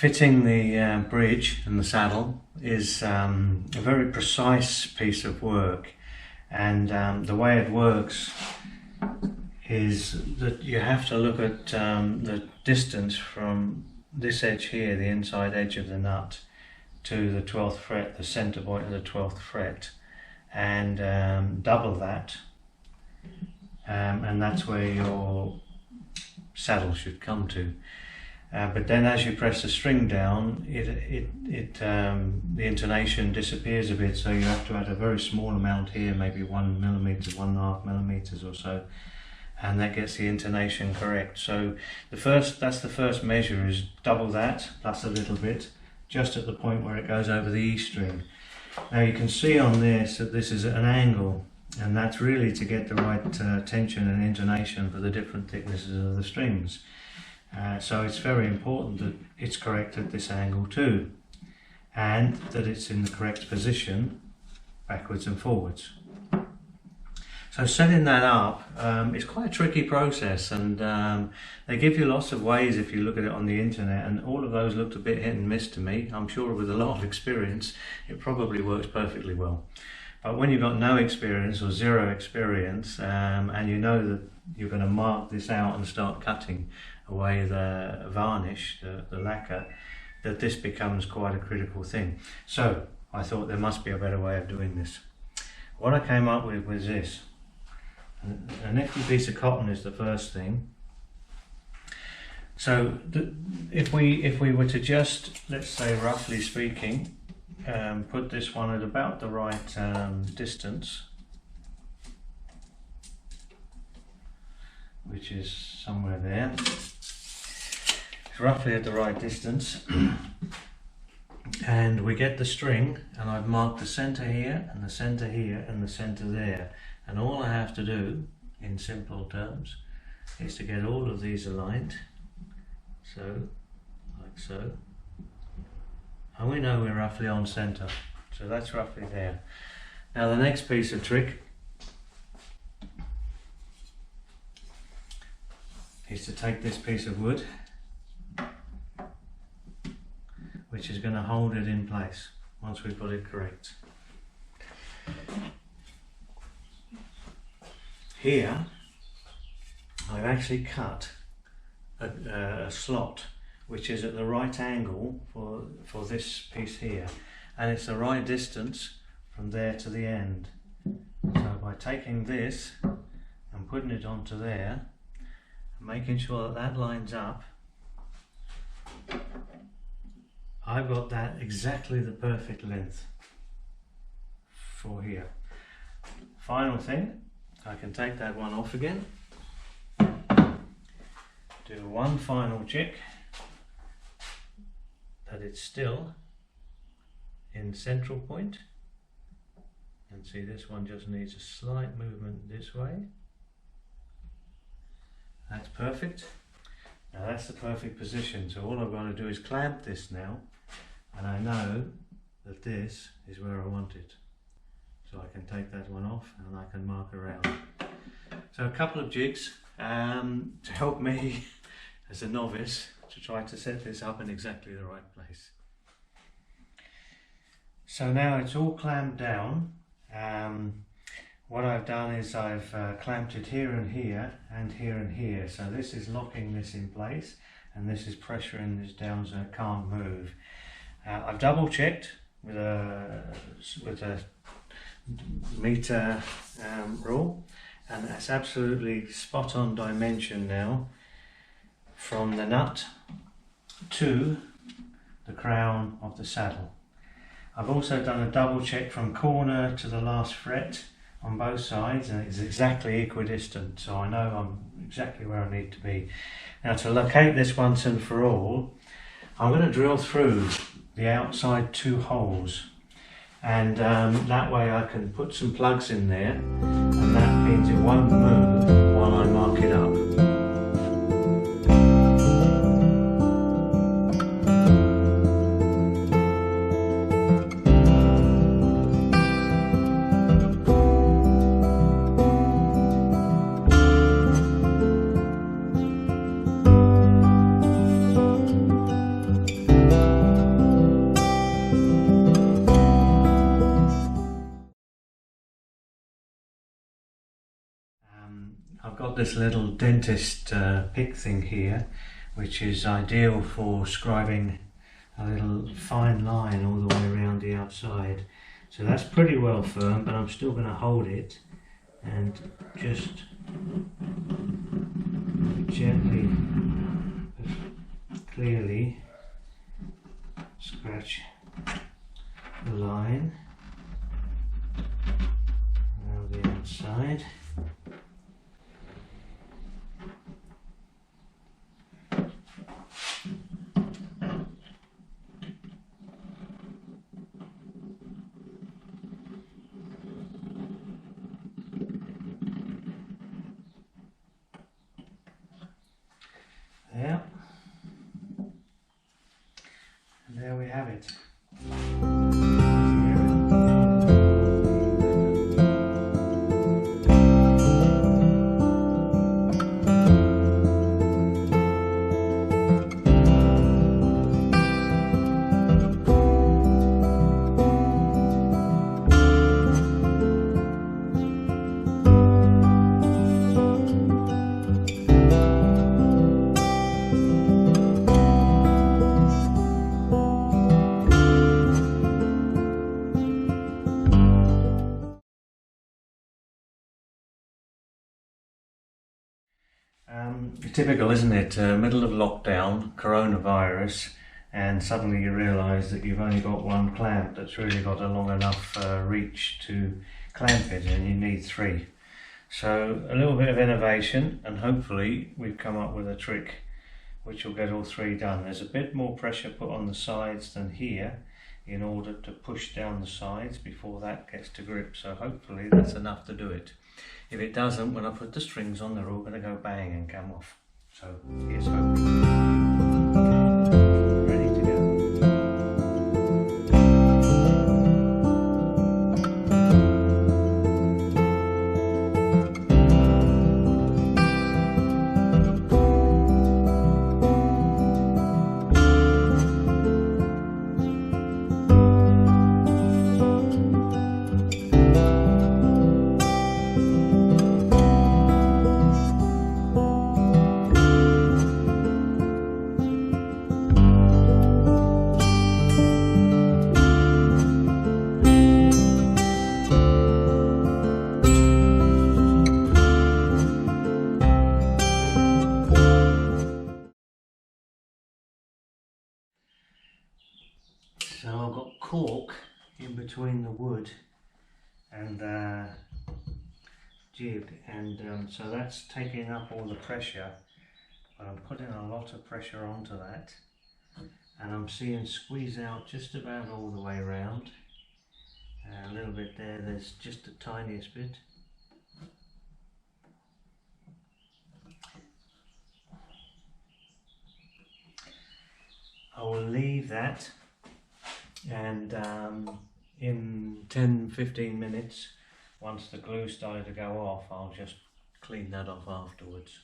Fitting the bridge and the saddle is a very precise piece of work, and the way it works is that you have to look at the distance from this edge here, the inside edge of the nut, to the 12th fret, the center point of the 12th fret, and double that, and that's where your saddle should come to. But then as you press the string down, the intonation disappears a bit, so you have to add a very small amount here, maybe 1 millimeter, 1.5 millimeters or so, and that gets the intonation correct. So that's the first measure, is double that plus a little bit, just at the point where it goes over the E string. Now you can see on this that this is at an angle, and that's really to get the right tension and intonation for the different thicknesses of the strings. So it's very important that it's correct at this angle too, and that it's in the correct position backwards and forwards. So setting that up is quite a tricky process, and they give you lots of ways if you look at it on the internet, and all of those looked a bit hit and miss to me. I'm sure with a lot of experience it probably works perfectly well. But when you've got no experience or zero experience, and you know that you're going to mark this out and start cutting away the varnish, the lacquer, that this becomes quite a critical thing. So I thought there must be a better way of doing this. What I came up with was this. A nifty piece of cotton is the first thing. So if we were to just, let's say roughly speaking, put this one at about the right distance, which is somewhere there. It's roughly at the right distance. And we get the string, and I've marked the center here, and the center here, and the center there. And all I have to do, in simple terms, is to get all of these aligned. So, like so. And we know we're roughly on center. So that's roughly there. Now the next piece of trick is to take this piece of wood, which is going to hold it in place once we've got it correct. Here I've actually cut a slot which is at the right angle for this piece here, and it's the right distance from there to the end. So by taking this and putting it onto there, making sure that that lines up, I've got that exactly the perfect length for here. Final thing, I can take that one off again, do one final check that it's still in central point, and see this one just needs a slight movement this way. That's perfect. Now that's the perfect position, so all I've got to do is clamp this now, and I know that this is where I want it. So I can take that one off and I can mark around. So a couple of jigs to help me as a novice to try to set this up in exactly the right place. So now it's all clamped down. What I've done is I've clamped it here and here and here and here. So this is locking this in place, and this is pressuring this down so it can't move. I've double checked with a meter rule, and that's absolutely spot on dimension now from the nut to the crown of the saddle. I've also done a double check from corner to the last fret on both sides, and it's exactly equidistant, so I know I'm exactly where I need to be. Now to locate this once and for all, I'm going to drill through the outside 2 holes, and that way I can put some plugs in there, and that means it won't move while I mark it up. I've got this little dentist pick thing here, which is ideal for scribing a little fine line all the way around the outside. So that's pretty well firm, but I'm still going to hold it and just gently, clearly scratch the line around the outside. Yeah, and there we have it. Typical, isn't it? Middle of lockdown, coronavirus, and suddenly you realise that you've only got one clamp that's really got a long enough reach to clamp it, and you need three. So a little bit of innovation, and hopefully we've come up with a trick which will get all three done. There's a bit more pressure put on the sides than here in order to push down the sides before that gets to grip, so hopefully that's enough to do it. If it doesn't, when I put the strings on, they're all going to go bang and come off. So here's hoping. Ready to go. So I've got cork in between the wood and jib, and so that's taking up all the pressure, but I'm putting a lot of pressure onto that, and I'm seeing squeeze out just about all the way around. A little bit there, there's just the tiniest bit. I will leave that, and in 10-15 minutes, once the glue started to go off, I'll just clean that off afterwards.